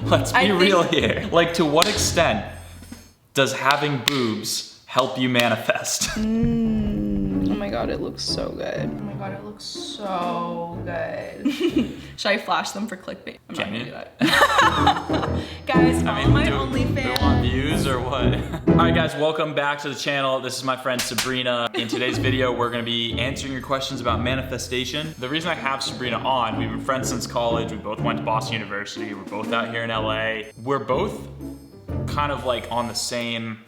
let's be real here. Like, to what extent does having boobs help you manifest? Oh my god, it looks so good. Oh my god, it looks so good. Should I flash them for clickbait? I'm not gonna do that. Guys, follow my OnlyFans. Do want views or what? Alright guys, welcome back to the channel. This is my friend Sabrina. In today's video, we're gonna be answering your questions about manifestation. The reason I have Sabrina on, we've been friends since college. We both went to Boston University. We're both out here in LA. We're both kind of like on the same...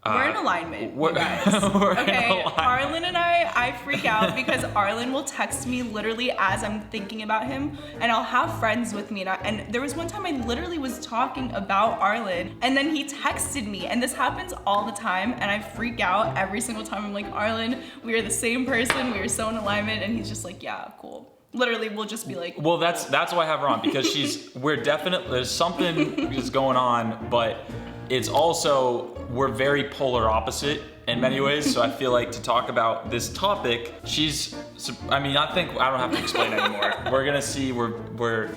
we're in alignment, you guys. We're in okay, alignment. Arlin and I freak out because Arlin will text me literally as I'm thinking about him, and I'll have friends with me, and there was one time I literally was talking about Arlin, and then he texted me, and this happens all the time, and I freak out every single time. I'm like, Arlin, we are the same person, we are so in alignment, and he's just like, yeah, cool. Literally, we'll just be like, well, that's why I have her on, because there's something that's going on, but it's also, we're very polar opposite in many ways, so I feel like to talk about this topic, I don't have to explain anymore. We're gonna see where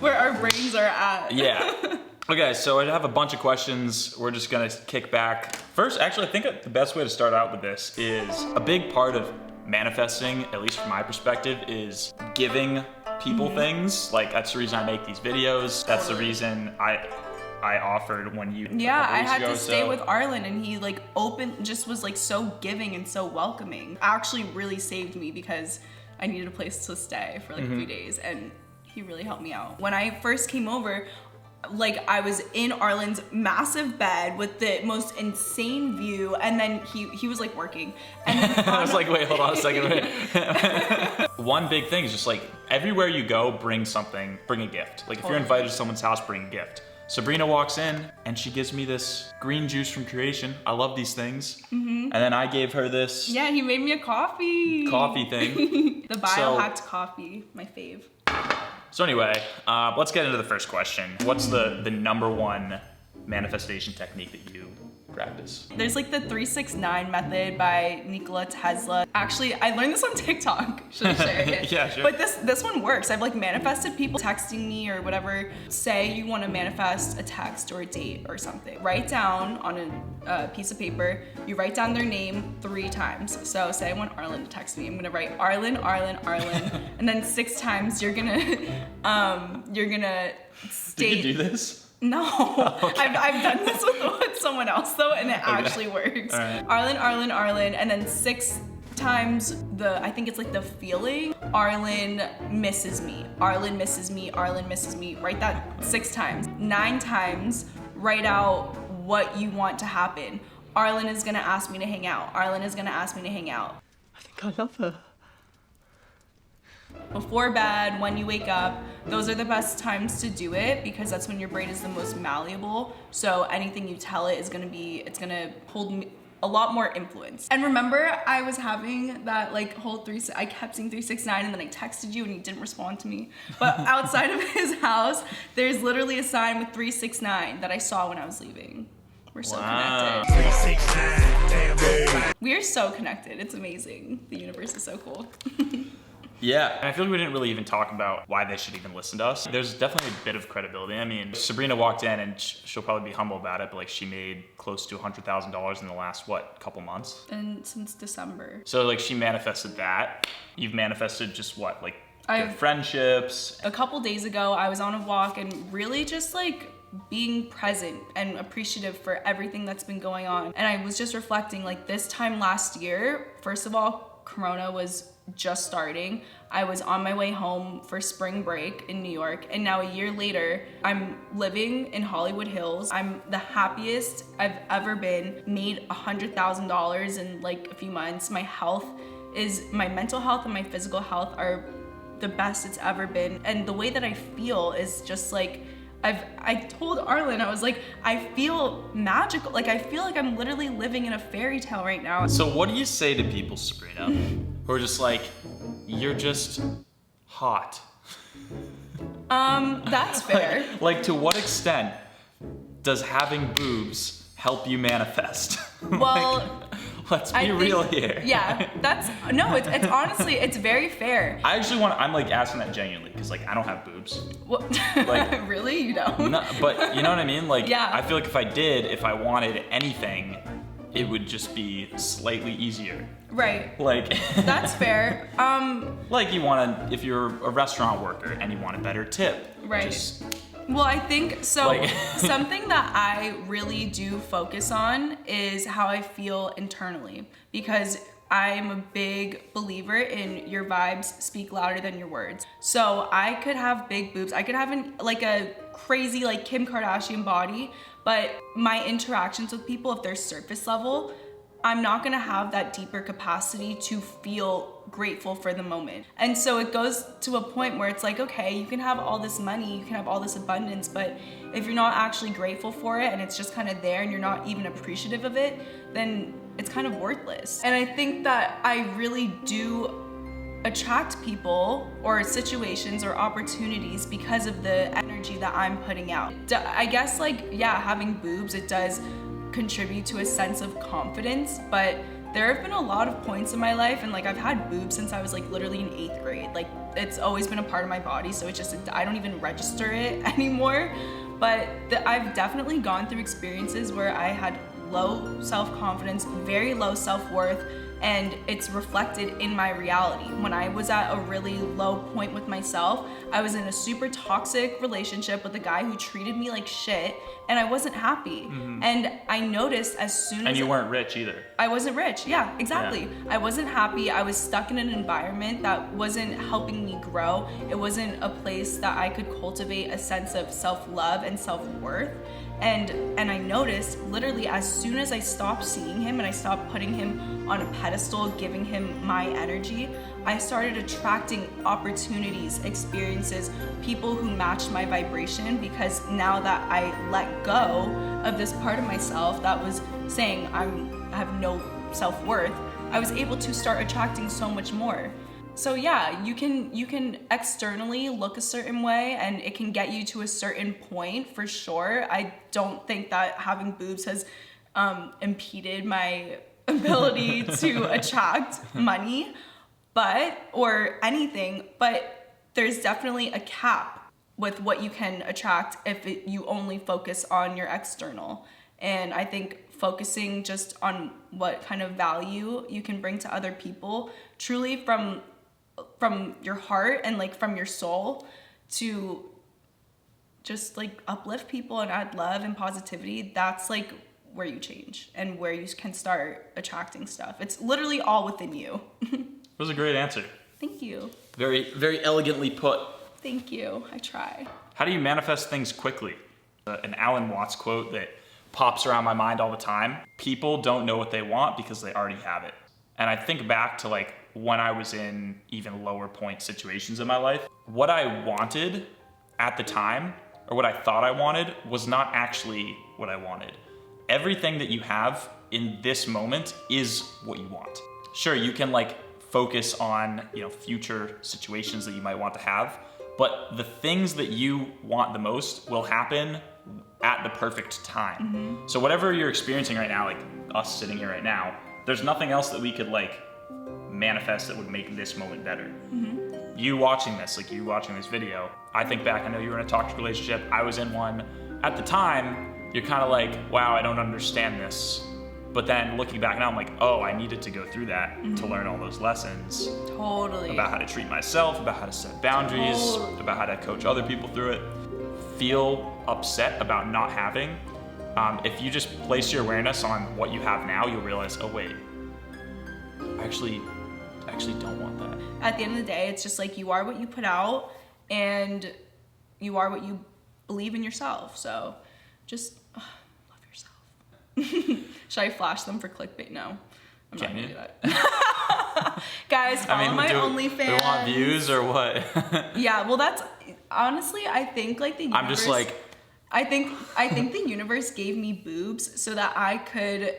our brains are at. Yeah. Okay, so I have a bunch of questions. We're just gonna kick back. First, actually, I think the best way to start out with this is a big part of manifesting, at least from my perspective, is giving people things. Like, that's the reason I make these videos. That's the reason I offered when you... Yeah, I had to stay with Arlin, and he like just was like so giving and so welcoming. Actually really saved me because I needed a place to stay for like a few days, and he really helped me out. When I first came over, like, I was in Arlin's massive bed with the most insane view, and then he was like working, and then I was like, wait, hold on a second. Wait. One big thing is just like, everywhere you go, bring a gift. Like, if you're invited to someone's house, bring a gift. Sabrina walks in and she gives me this green juice from Creation. I love these things. And then I gave her this... Yeah, he made me a coffee thing. The biohacked coffee, my fave. So anyway, let's get into the first question. What's the number one manifestation technique that you practice? There's like the 369 method by Nikola Tesla. Actually, I learned this on TikTok. Should I share it? Yeah, sure. But this one works. I've like manifested people texting me or whatever. Say you want to manifest a text or a date or something. Write down on a piece of paper, you write down their name 3 times. So say I want Arlin to text me. I'm gonna write Arlin, Arlin, Arlin, and then 6 times you're gonna state... Did you do this? No, okay. I've done this with someone else though, and it actually works. Right. Arlin, Arlin, Arlin, and then 6 times I think it's like the feeling, Arlin misses me, Arlin misses me, Arlin misses me. Write that 6 times. 9 times, write out what you want to happen. Arlin is gonna ask me to hang out. Arlin is gonna ask me to hang out. I think I love her. Before bed, when you wake up, those are the best times to do it because that's when your brain is the most malleable. So anything you tell it it's gonna hold a lot more influence. And remember, I was having that like whole I kept saying 369 and then I texted you and you didn't respond to me. But outside of his house, there's literally a sign with 369 that I saw when I was leaving. We're so connected. 369. We are so connected. It's amazing. The universe is so cool. Yeah, and I feel like we didn't really even talk about why they should even listen to us. There's definitely a bit of credibility. I mean, Sabrina walked in and she'll probably be humble about it, but like she made close to $100,000 in the last, couple months? And since December. So like she manifested that. You've manifested just what, like good friendships? A couple days ago, I was on a walk and really just like being present and appreciative for everything that's been going on. And I was just reflecting, like, this time last year, first of all, Corona was just starting. I was on my way home for spring break in New York, and now a year later, I'm living in Hollywood Hills. I'm the happiest I've ever been, made $100,000 in like a few months. My mental health and my physical health are the best it's ever been. And the way that I feel is just like, I told Arlin, I was like, I feel magical. Like, I feel like I'm literally living in a fairy tale right now. So what do you say to people, Sabrina, who are just like, you're just hot? That's fair. Like, to what extent does having boobs help you manifest? Well, Let's be real here. Yeah, it's honestly, it's very fair. I'm like asking that genuinely because like I don't have boobs. What? Like, really? You don't? No, but you know what I mean? Like, yeah. I feel like if I wanted anything, it would just be slightly easier. Right. Like that's fair. Like if you're a restaurant worker and you want a better tip. Right. Well, I think so. Like, something that I really do focus on is how I feel internally, because I'm a big believer in your vibes speak louder than your words. So I could have big boobs. I could have a crazy like Kim Kardashian body, but my interactions with people, if they're surface level, I'm not gonna have that deeper capacity to feel grateful for the moment. And so it goes to a point where it's like, okay, you can have all this money, you can have all this abundance, but if you're not actually grateful for it and it's just kind of there and you're not even appreciative of it, then it's kind of worthless. And I think that I really do attract people or situations or opportunities because of the energy that I'm putting out. I guess having boobs, it does contribute to a sense of confidence, but there have been a lot of points in my life, and I've had boobs since I was literally in 8th grade. It's always been a part of my body, so it's just I don't even register it anymore. But I've definitely gone through experiences where I had low self-confidence, very low self-worth, and it's reflected in my reality. When I was at a really low point with myself, I was in a super toxic relationship with a guy who treated me like shit, and I wasn't happy. Mm-hmm. And I noticed as soon as— And you weren't rich either. I wasn't rich, yeah, exactly. Yeah. I wasn't happy. I was stuck in an environment that wasn't helping me grow. It wasn't a place that I could cultivate a sense of self-love and self-worth. And I noticed literally as soon as I stopped seeing him and I stopped putting him on a pedestal, giving him my energy, I started attracting opportunities, experiences, people who matched my vibration, because now that I let go of this part of myself that was saying I have no self-worth, I was able to start attracting so much more. So yeah, you can externally look a certain way and it can get you to a certain point for sure. I don't think that having boobs has impeded my ability to attract money, or anything, but there's definitely a cap with what you can attract if you only focus on your external. And I think focusing just on what kind of value you can bring to other people, truly from your heart and from your soul, to just uplift people and add love and positivity, that's where you change and where you can start attracting stuff. It's literally all within you. It was a great answer. Thank you. Very, very elegantly put. Thank you. I try. How do you manifest things quickly? An Alan Watts quote that pops around my mind all the time. People don't know what they want because they already have it. And I think back to when I was in even lower point situations in my life, what I wanted at the time, or what I thought I wanted, was not actually what I wanted. Everything that you have in this moment is what you want. Sure, you can focus on, future situations that you might want to have, but the things that you want the most will happen at the perfect time. Mm-hmm. So whatever you're experiencing right now, us sitting here right now, there's nothing else that we could manifest that would make this moment better. Mm-hmm. You watching this video, I think back, I know you were in a toxic relationship, I was in one. At the time, you're kind of wow, I don't understand this. But then looking back now, I'm oh, I needed to go through that mm-hmm. to learn all those lessons. Totally. About how to treat myself, about how to set boundaries, about how to coach other people through it. Feel upset about not having. If you just place your awareness on what you have now, you'll realize, oh wait, I actually don't want that. At the end of the day, it's just you are what you put out, and you are what you believe in yourself. So just love yourself. Should I flash them for clickbait? No, I'm not gonna do that. Guys, follow my OnlyFans. Do we want views or what? Yeah, well, that's honestly, I think the universe. I'm just I think the universe gave me boobs so that I could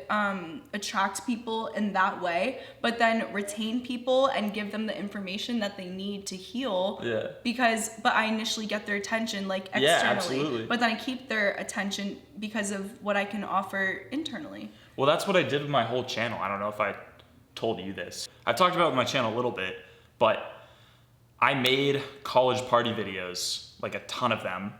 attract people in that way, but then retain people and give them the information that they need to heal. Yeah. But I initially get their attention externally. Yeah, absolutely. But then I keep their attention because of what I can offer internally. Well, that's what I did with my whole channel. I don't know if I told you this. I've talked about my channel a little bit, but I made college party videos, like a ton of them,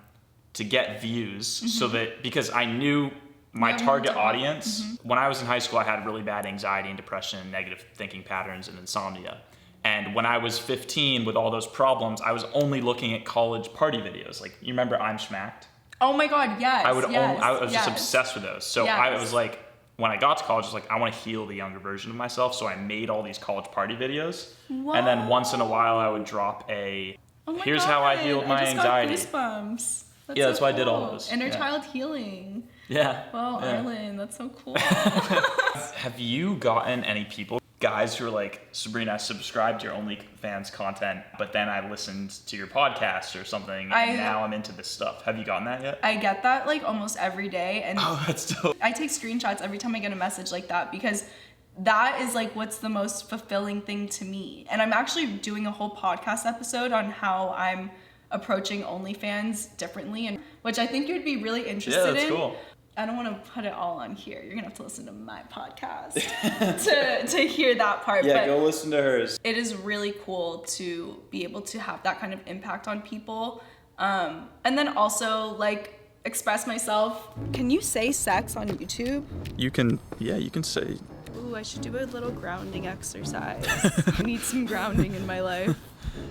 to get views so that, because I knew my target audience, when I was in high school, I had really bad anxiety and depression, negative thinking patterns, and insomnia. And when I was 15 with all those problems, I was only looking at college party videos. Like, you remember I'm Schmacked? Oh my God, yes. I was just obsessed with those. So I was like, when I got to college, I was like, I want to heal the younger version of myself. So I made all these college party videos. Whoa. And then once in a while, I would drop here's how I healed my anxiety. Goosebumps. That's why I did all those. Inner child healing. Yeah. Wow, Arlin, that's so cool. Have you gotten any people, guys who are like, Sabrina, I subscribed to your OnlyFans content, but then I listened to your podcast or something, and now I'm into this stuff. Have you gotten that yet? I get that like almost every day, and that's dope. I take screenshots every time I get a message like that, because that is like what's the most fulfilling thing to me. And I'm actually doing a whole podcast episode on how I'm approaching OnlyFans differently, and which I think you'd be really interested in. Yeah, that's cool. I don't want to put it all on here. You're gonna have to listen to my podcast to hear that part. Yeah, but go listen to hers. It is really cool to be able to have that kind of impact on people, and then also like express myself. Can you say sex on YouTube? You can say. Ooh, I should do a little grounding exercise. I need some grounding in my life.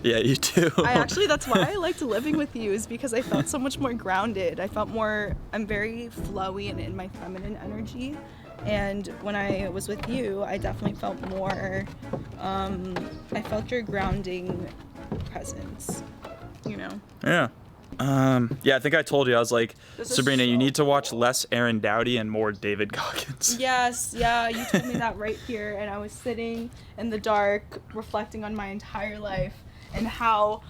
Yeah, you do. That's why I liked living with you, is because I felt so much more grounded. I'm very flowy and in my feminine energy. And when I was with you, I definitely felt more, I felt your grounding presence, you know? Yeah. I think I told you, I was like, Sabrina, you need to watch less Aaron Dowdy and more David Goggins. Yes, yeah, you told me that right here, and I was sitting in the dark, reflecting on my entire life and how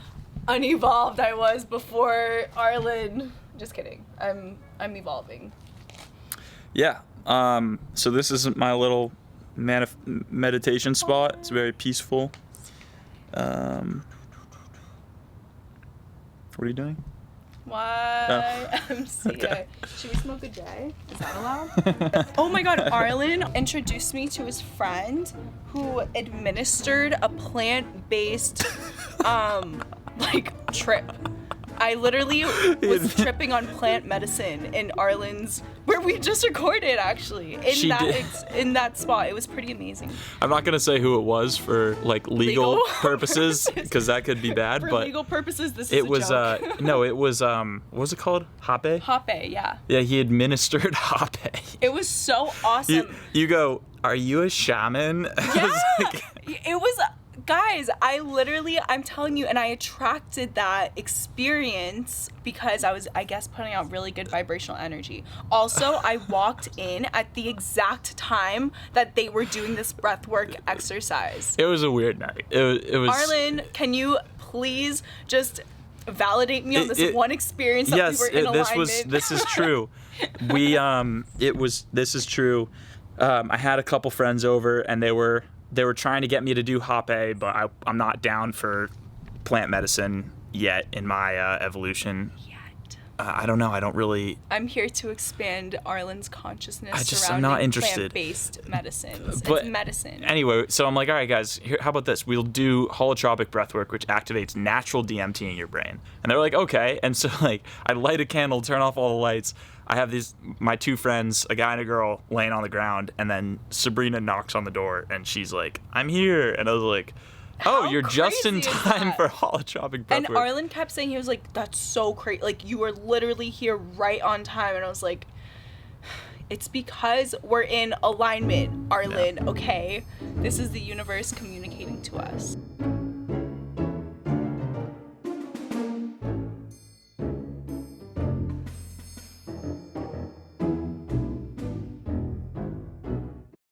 unevolved I was before Arlin. Just kidding. I'm evolving. Yeah. So this is my little meditation spot. It's very peaceful. What are you doing? YMCA. Okay. Should we smoke a J? Is that allowed? Oh my God, Arlin introduced me to his friend who administered a plant-based trip. I literally was tripping on plant medicine in Arlin's, where we just recorded actually, in that spot. It was pretty amazing. I'm not gonna say who it was for like legal purposes, because that could be bad. For but legal purposes, this it is was a joke. No, it was what was it called? Hape? Hape, yeah. Yeah, he administered hape. It was so awesome. You go, are you a shaman? Yeah. It was. Guys, I'm telling you, and I attracted that experience because I was, I guess, putting out really good vibrational energy. Also, I walked in at the exact time that they were doing this breathwork exercise. It was a weird night. It was. Arlin, can you please just validate me on this one experience that we were in alignment? This is true. This is true. I had a couple friends over, and they were trying to get me to do hape, but I'm not down for plant medicine yet in my evolution. Yet. I don't know. I don't really. I'm here to expand Arlin's consciousness surrounding I'm not interested. Plant-based medicines. But it's medicine. Anyway, so I'm like, all right, guys, how about this? We'll do holotropic breathwork, which activates natural DMT in your brain. And they're like, okay. And so like, I light a candle, turn off all the lights. I have my two friends, a guy and a girl, laying on the ground, and then Sabrina knocks on the door, and she's like, I'm here. And I was like, oh, you're just in time for holotropic breathwork. And Arlin kept saying, he was like, that's so crazy. Like, you were literally here right on time. And I was like, it's because we're in alignment, Arlin, okay? This is the universe communicating to us.